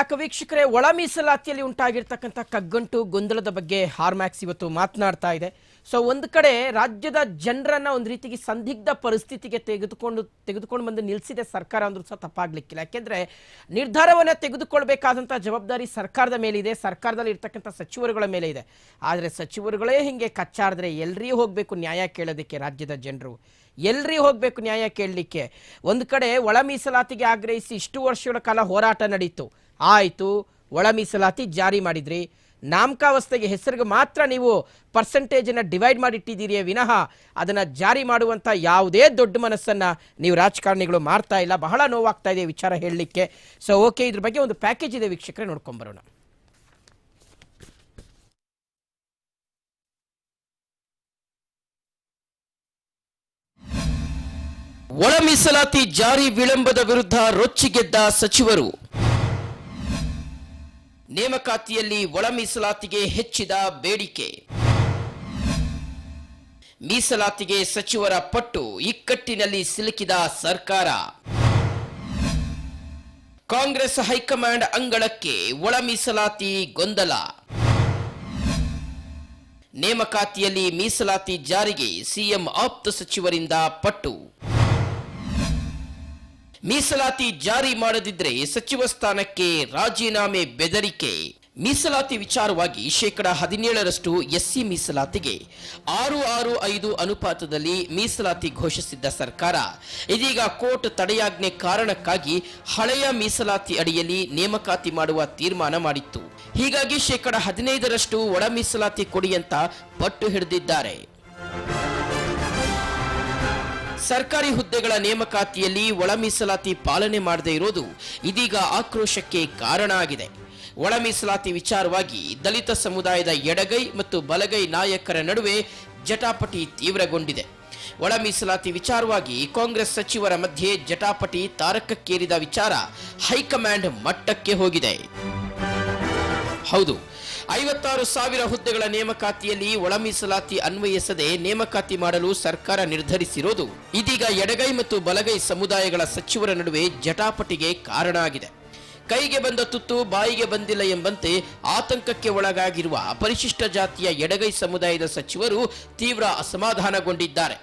Back ವೀಕ್ಷಕರೇ, ಒಳ ಮೀಸಲಾತಿಯಲ್ಲಿ ಉಂಟಾಗಿರ್ತಕ್ಕಂಥ ಕಗ್ಗಂಟು ಗೊಂದಲದ ಬಗ್ಗೆ ಹಾರ್ಮ್ಯಾಕ್ಸ್ ಇವತ್ತು ಮಾತನಾಡ್ತಾ ಇದೆ. ಸೊ ಒಂದು ಕಡೆ ರಾಜ್ಯದ ಜನರನ್ನ ಒಂದು ರೀತಿಗೆ ಸಂದಿಗ್ಧ ಪರಿಸ್ಥಿತಿಗೆ ತೆಗೆದುಕೊಂಡು ಬಂದು ನಿಲ್ಲಿಸಿದೆ ಸರ್ಕಾರ ಅಂದ್ರೂ ಸಹ ತಪ್ಪಾಗ್ಲಿಕ್ಕಿಲ್ಲ. ಯಾಕೆಂದ್ರೆ ನಿರ್ಧಾರವನ್ನ ತೆಗೆದುಕೊಳ್ಬೇಕಾದಂಥ ಜವಾಬ್ದಾರಿ ಸರ್ಕಾರದ ಮೇಲಿದೆ, ಸರ್ಕಾರದಲ್ಲಿ ಇರ್ತಕ್ಕಂಥ ಸಚಿವರುಗಳ ಮೇಲೆ ಇದೆ. ಆದರೆ ಸಚಿವರುಗಳೇ ಹಿಂಗೆ ಕಚ್ಚಾಡಿದ್ರೆ ಎಲ್ರಿಗೂ ಹೋಗ್ಬೇಕು ನ್ಯಾಯ ಕೇಳೋದಕ್ಕೆ. ರಾಜ್ಯದ ಜನರು ಎಲ್ರಿಗೂ ಹೋಗ್ಬೇಕು ನ್ಯಾಯ ಕೇಳಲಿಕ್ಕೆ. ಒಂದು ಕಡೆ ಒಳ ಮೀಸಲಾತಿಗೆ ಆಗ್ರಹಿಸಿ ಇಷ್ಟು ವರ್ಷಗಳ ಕಾಲ ಹೋರಾಟ ನಡೀತು, ಆಯಿತು, ಒಳ ಮೀಸಲಾತಿ ಜಾರಿ ಮಾಡಿದ್ರಿ. ನಾಮಕಾವಸ್ಥೆಗೆ ಹೆಸರಿಗೆ ಮಾತ್ರ ನೀವು ಪರ್ಸೆಂಟೇಜನ್ನು ಡಿವೈಡ್ ಮಾಡಿಟ್ಟಿದ್ದೀರಿಯೇ ವಿನಃ ಅದನ್ನು ಜಾರಿ ಮಾಡುವಂಥ ಯಾವುದೇ ದೊಡ್ಡ ಮನಸ್ಸನ್ನು ನೀವು ರಾಜಕಾರಣಿಗಳು ಮಾಡ್ತಾ ಇಲ್ಲ. ಬಹಳ ನೋವಾಗ್ತಾ ಇದೆ ವಿಚಾರ ಹೇಳಲಿಕ್ಕೆ. ಸೊ ಓಕೆ, ಇದ್ರ ಬಗ್ಗೆ ಒಂದು ಪ್ಯಾಕೇಜ್ ಇದೆ ವೀಕ್ಷಕರೇ, ನೋಡ್ಕೊಂಬರೋಣ. ಒಳ ಮೀಸಲಾತಿ ಜಾರಿ ವಿಳಂಬದ ವಿರುದ್ಧ ರೊಚ್ಚಿಗೆದ್ದ ಸಚಿವರು. ನೇಮಕಾತಿಯಲ್ಲಿ ಒಳ ಮೀಸಲಾತಿಗೆ ಹೆಚ್ಚಿದ ಬೇಡಿಕೆ. ಮೀಸಲಾತಿಗೆ ಸಚಿವರ ಪಟ್ಟು, ಇಕ್ಕಟ್ಟಿನಲ್ಲಿ ಸಿಲುಕಿದ ಸರ್ಕಾರ. ಕಾಂಗ್ರೆಸ್ ಹೈಕಮಾಂಡ್ ಅಂಗಳಕ್ಕೆ ಒಳ ಮೀಸಲಾತಿ ಗೊಂದಲ. ನೇಮಕಾತಿಯಲ್ಲಿ ಮೀಸಲಾತಿ ಜಾರಿಗೆ ಸಿಎಂ ಆಪ್ತ ಸಚಿವರಿಂದ ಪಟ್ಟು. ಮೀಸಲಾತಿ ಜಾರಿ ಮಾಡದಿದ್ರೆ ಸಚಿವ ಸ್ಥಾನಕ್ಕೆ ರಾಜೀನಾಮೆ ಬೆದರಿಕೆ. ಮೀಸಲಾತಿ ವಿಚಾರವಾಗಿ 17% ಎಸ್ಸಿ ಮೀಸಲಾತಿಗೆ 6-6-5 ಅನುಪಾತದಲ್ಲಿ ಮೀಸಲಾತಿ ಘೋಷಿಸಿದ್ದ ಸರ್ಕಾರ ಇದೀಗ ಕೋರ್ಟ್ ತಡೆಯಾಜ್ಞೆ ಕಾರಣಕ್ಕಾಗಿ ಹಳೆಯ ಮೀಸಲಾತಿ ಅಡಿಯಲ್ಲಿ ನೇಮಕಾತಿ ಮಾಡುವ ತೀರ್ಮಾನ ಮಾಡಿತ್ತು. ಹೀಗಾಗಿ 15% ಒಳ ಮೀಸಲಾತಿ ಕೊಡಿ ಅಂತ ಪಟ್ಟು ಹಿಡಿದಿದ್ದಾರೆ. ಸರ್ಕಾರಿ ಹುದ್ದೆಗಳ ನೇಮಕಾತಿಯಲ್ಲಿ ಒಳ ಮೀಸಲಾತಿ ಪಾಲನೆ ಮಾಡದೇ ಇರೋದು ಇದೀಗ ಆಕ್ರೋಶಕ್ಕೆ ಕಾರಣ ಆಗಿದೆ. ಒಳ ಮೀಸಲಾತಿ ವಿಚಾರವಾಗಿ ದಲಿತ ಸಮುದಾಯದ ಎಡಗೈ ಮತ್ತು ಬಲಗೈ ನಾಯಕರ ನಡುವೆ ಜಟಾಪಟಿ ತೀವ್ರಗೊಂಡಿದೆ. ಒಳ ಮೀಸಲಾತಿ ವಿಚಾರವಾಗಿ ಕಾಂಗ್ರೆಸ್ ಸಚಿವರ ಮಧ್ಯೆ ಜಟಾಪಟಿ ತಾರಕಕ್ಕೇರಿದ ವಿಚಾರ ಹೈಕಮಾಂಡ್ ಮಟ್ಟಕ್ಕೆ ಹೋಗಿದೆ. ಹೌದು, 56,000 ಹುದ್ದೆಗಳ ನೇಮಕಾತಿಯಲ್ಲಿ ಒಳ ಮೀಸಲಾತಿ ಅನ್ವಯಿಸದೆ ನೇಮಕಾತಿ ಮಾಡಲು ಸರ್ಕಾರ ನಿರ್ಧರಿಸಿರೋದು ಇದೀಗ ಎಡಗೈ ಮತ್ತು ಬಲಗೈ ಸಮುದಾಯಗಳ ಸಚಿವರ ನಡುವೆ ಜಟಾಪಟಿಗೆ ಕಾರಣ ಆಗಿದೆ. ಕೈಗೆ ಬಂದ ತುತ್ತು ಬಾಯಿಗೆ ಬಂದಿಲ್ಲ ಎಂಬಂತೆ ಆತಂಕಕ್ಕೆ ಒಳಗಾಗಿರುವ ಪರಿಶಿಷ್ಟ ಜಾತಿಯ ಎಡಗೈ ಸಮುದಾಯದ ಸಚಿವರು ತೀವ್ರ ಅಸಮಾಧಾನಗೊಂಡಿದ್ದಾರೆ.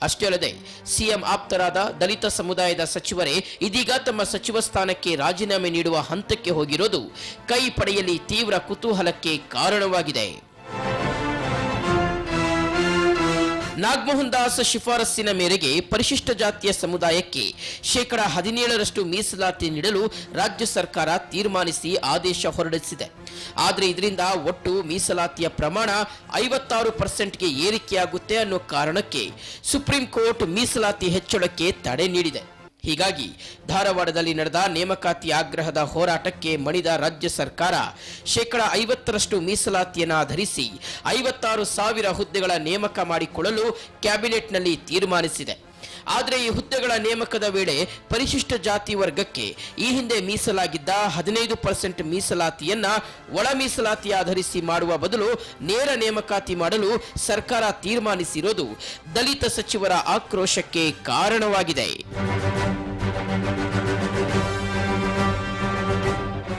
ಅಷ್ಟೇ ಅಲ್ಲದೆ ಸಿಎಂ ಆಪ್ತರಾದ ದಲಿತ ಸಮುದಾಯದ ಸಚಿವರೇ ಇದೀಗ ತಮ್ಮ ಸಚಿವ ಸ್ಥಾನಕ್ಕೆ ರಾಜೀನಾಮೆ ನೀಡುವ ಹಂತಕ್ಕೆ ಹೋಗಿರೋದು ಕೈ ಪಡೆಯಲಿ ತೀವ್ರ ಕುತೂಹಲಕ್ಕೆ ಕಾರಣವಾಗಿದೆ. ನಾಗಮೋಹನ್ ದಾಸ್ ಶಿಫಾರಸ್ಸಿನ ಮೇರೆಗೆ ಪರಿಶಿಷ್ಟ ಜಾತಿಯ ಸಮುದಾಯಕ್ಕೆ 17% ಮೀಸಲಾತಿ ನೀಡಲು ರಾಜ್ಯ ಸರ್ಕಾರ ತೀರ್ಮಾನಿಸಿ ಆದೇಶ ಹೊರಡಿಸಿದೆ. ಆದರೆ ಇದರಿಂದ ಒಟ್ಟು ಮೀಸಲಾತಿಯ ಪ್ರಮಾಣ 56%ಗೆ ಏರಿಕೆಯಾಗುತ್ತೆ ಅನ್ನೋ ಕಾರಣಕ್ಕೆ ಸುಪ್ರೀಂ ಕೋರ್ಟ್ ಮೀಸಲಾತಿ ಹೆಚ್ಚಳಕ್ಕೆ ತಡೆ ನೀಡಿದೆ. ಹೀಗಾಗಿ ಧಾರವಾಡದಲ್ಲಿ ನಡೆದ ನೇಮಕಾತಿ ಆಗ್ರಹದ ಹೋರಾಟಕ್ಕೆ ಮಣಿದ ರಾಜ್ಯ ಸರ್ಕಾರ 50% ಮೀಸಲಾತಿಯನ್ನು ಆಧರಿಸಿ 56,000 ಹುದ್ದೆಗಳ ನೇಮಕ ಮಾಡಿಕೊಳ್ಳಲು ಕ್ಯಾಬಿನೆಟ್ನಲ್ಲಿ ತೀರ್ಮಾನಿಸಿದೆ. ಆದರೆ ಈ ಹುದ್ದೆಗಳ ನೇಮಕದ ವೇಳೆ ಪರಿಶಿಷ್ಟ ಜಾತಿ ವರ್ಗಕ್ಕೆ ಈ ಹಿಂದೆ ಮೀಸಲಾಗಿದ್ದ 15% ಮೀಸಲಾತಿಯನ್ನ ಒಳ ಮೀಸಲಾತಿ ಆಧರಿಸಿ ಮಾಡುವ ಬದಲು ನೇರ ನೇಮಕಾತಿ ಮಾಡಲು ಸರ್ಕಾರ ತೀರ್ಮಾನಿಸಿರೋದು ದಲಿತ ಸಚಿವರ ಆಕ್ರೋಶಕ್ಕೆ ಕಾರಣವಾಗಿದೆ.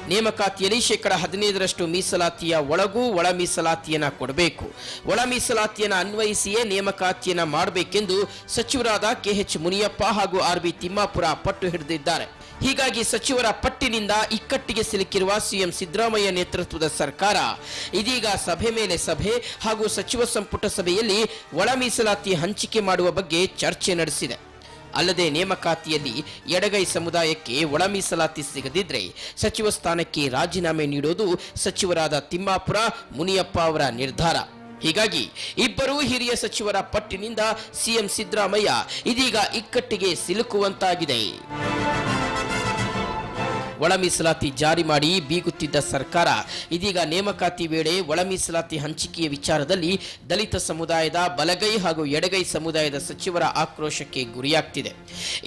ನೇಮಕಾತಿಯಲ್ಲಿ 15% ಮೀಸಲಾತಿಯ ಒಳಗೂ ಒಳ ಮೀಸಲಾತಿಯನ್ನ ಕೊಡಬೇಕು. ಒಳ ಮೀಸಲಾತಿಯನ್ನು ಅನ್ವಯಿಸಿಯೇ ನೇಮಕಾತಿಯನ್ನ ಮಾಡಬೇಕೆಂದು ಸಚಿವರಾದ ಕೆಎಚ್ ಮುನಿಯಪ್ಪ ಹಾಗೂ ಆರ್.ಬಿ. ತಿಮ್ಮಾಪುರ ಪಟ್ಟು ಹಿಡಿದಿದ್ದಾರೆ. ಹೀಗಾಗಿ ಸಚಿವರ ಪಟ್ಟಿನಿಂದ ಇಕ್ಕಟ್ಟಿಗೆ ಸಿಲುಕಿರುವ ಸಿಎಂ ಸಿದ್ದರಾಮಯ್ಯ ನೇತೃತ್ವದ ಸರ್ಕಾರ ಇದೀಗ ಸಭೆ ಮೇಲೆ ಸಭೆ ಹಾಗೂ ಸಚಿವ ಸಂಪುಟ ಸಭೆಯಲ್ಲಿ ಒಳ ಮೀಸಲಾತಿ ಹಂಚಿಕೆ ಮಾಡುವ ಬಗ್ಗೆ ಚರ್ಚೆ ನಡೆಸಿದೆ. ಅಲ್ಲದೆ ನೇಮಕಾತಿಯಲ್ಲಿ ಎಡಗೈ ಸಮುದಾಯಕ್ಕೆ ಒಳ ಮೀಸಲಾತಿ ಸಿಗದಿದ್ರೆ ಸಚಿವ ಸ್ಥಾನಕ್ಕೆ ರಾಜೀನಾಮೆ ನೀಡೋದು ಸಚಿವರಾದ ತಿಮ್ಮಾಪುರ, ಮುನಿಯಪ್ಪ ಅವರ ನಿರ್ಧಾರ. ಹೀಗಾಗಿ ಇಬ್ಬರೂ ಹಿರಿಯ ಸಚಿವರ ಪಟ್ಟಿನಿಂದ ಸಿಎಂ ಸಿದ್ದರಾಮಯ್ಯ ಇದೀಗ ಇಕ್ಕಟ್ಟಿಗೆ ಸಿಲುಕುವಂತಾಗಿದೆ. ಒಳ ಮೀಸಲಾತಿ ಜಾರಿ ಮಾಡಿ ಬೀಗುತ್ತಿದ್ದ ಸರ್ಕಾರ ಇದೀಗ ನೇಮಕಾತಿ ವೇಳೆ ಒಳ ಮೀಸಲಾತಿ ಹಂಚಿಕೆಯ ವಿಚಾರದಲ್ಲಿ ದಲಿತ ಸಮುದಾಯದ ಬಲಗೈ ಹಾಗೂ ಎಡಗೈ ಸಮುದಾಯದ ಸಚಿವರ ಆಕ್ರೋಶಕ್ಕೆ ಗುರಿಯಾಗ್ತಿದೆ.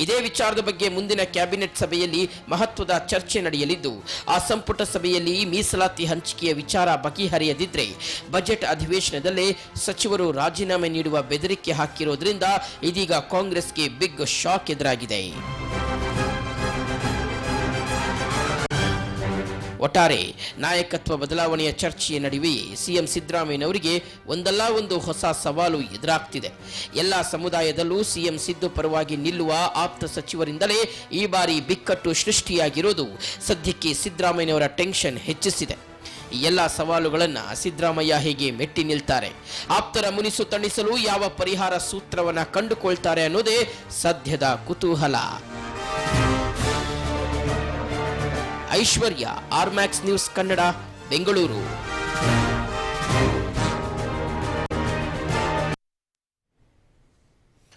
ಇದೇ ವಿಚಾರದ ಬಗ್ಗೆ ಮುಂದಿನ ಕ್ಯಾಬಿನೆಟ್ ಸಭೆಯಲ್ಲಿ ಮಹತ್ವದ ಚರ್ಚೆ ನಡೆಯಲಿದ್ದು ಆ ಸಂಪುಟ ಸಭೆಯಲ್ಲಿ ಮೀಸಲಾತಿ ಹಂಚಿಕೆಯ ವಿಚಾರ ಬಗೆಹರಿಯದಿದ್ರೆ ಬಜೆಟ್ ಅಧಿವೇಶನದಲ್ಲೇ ಸಚಿವರು ರಾಜೀನಾಮೆ ನೀಡುವ ಬೆದರಿಕೆ ಹಾಕಿರೋದ್ರಿಂದ ಇದೀಗ ಕಾಂಗ್ರೆಸ್ಗೆ ಬಿಗ್ ಶಾಕ್ ಎದುರಾಗಿದೆ. ಒಟ್ಟಾರೆ ನಾಯಕತ್ವ ಬದಲಾವಣೆಯ ಚರ್ಚೆಯ ನಡುವೆ ಸಿಎಂ ಸಿದ್ದರಾಮಯ್ಯನವರಿಗೆ ಒಂದಲ್ಲ ಒಂದು ಹೊಸ ಸವಾಲು ಎದುರಾಗ್ತಿದೆ. ಎಲ್ಲ ಸಮುದಾಯದಲ್ಲೂ ಸಿಎಂ ಸಿದ್ದು ಪರವಾಗಿ ನಿಲ್ಲುವ ಆಪ್ತ ಸಚಿವರಿಂದಲೇ ಈ ಬಾರಿ ಬಿಕ್ಕಟ್ಟು ಸೃಷ್ಟಿಯಾಗಿರೋದು ಸದ್ಯಕ್ಕೆ ಸಿದ್ದರಾಮಯ್ಯನವರ ಟೆನ್ಷನ್ ಹೆಚ್ಚಿಸಿದೆ. ಈ ಎಲ್ಲ ಸವಾಲುಗಳನ್ನು ಸಿದ್ದರಾಮಯ್ಯ ಹೇಗೆ ಮೆಟ್ಟಿ ನಿಲ್ತಾರೆ, ಆಪ್ತರ ಮುನಿಸು ತಣಿಸಲು ಯಾವ ಪರಿಹಾರ ಸೂತ್ರವನ್ನ ಕಂಡುಕೊಳ್ತಾರೆ ಅನ್ನೋದೇ ಸದ್ಯದ ಕುತೂಹಲ. ಐಶ್ವರ್ಯ, ಆರ್ಮ್ಯಾಕ್ಸ್ ನ್ಯೂಸ್ ಕನ್ನಡ, ಬೆಂಗಳೂರು.